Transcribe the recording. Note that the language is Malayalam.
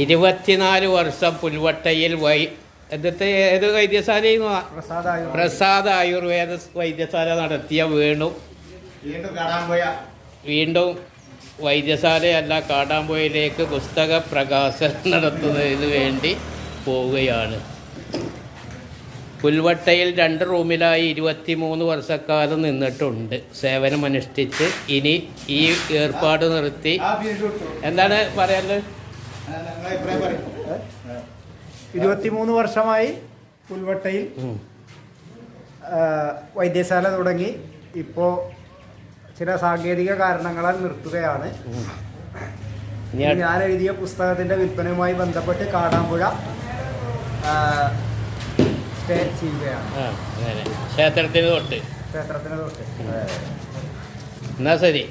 ഇരുപത്തിനാല് വർഷം പുൽവട്ടയിൽ എന്നിട്ട് ഏത് വൈദ്യശാലയിൽ പ്രസാദ് ആയുർവേദ വൈദ്യശാല നടത്തിയ വീണ്ടും വൈദ്യശാലയല്ല കാടാമ്പുഴയിലേക്ക് പുസ്തക പ്രകാശനം നടത്തുന്നതിന് വേണ്ടി പോവുകയാണ്. പുൽവട്ടയിൽ 2 റൂമിലായി 23 വർഷക്കാലം നിന്നിട്ടുണ്ട്. സേവനമനുഷ്ഠിച്ച് ഇനി ഈ ഏർപ്പാട് നിർത്തി എന്താണ് പറയാനുള്ളത്? 23 വർഷമായി പുൽവട്ടയിൽ വൈദ്യശാല തുടങ്ങി. ഇപ്പോൾ ചില സാങ്കേതിക കാരണങ്ങളാൽ നിർത്തുകയാണ്. ഞാൻ എഴുതിയ പുസ്തകത്തിൻ്റെ വിൽപ്പനയുമായി ബന്ധപ്പെട്ട് കാടാമ്പുഴ സ്റ്റേ ചെയ്യുകയാണ്. ക്ഷേത്രത്തിന് തൊട്ട്. എന്നാ ശരി.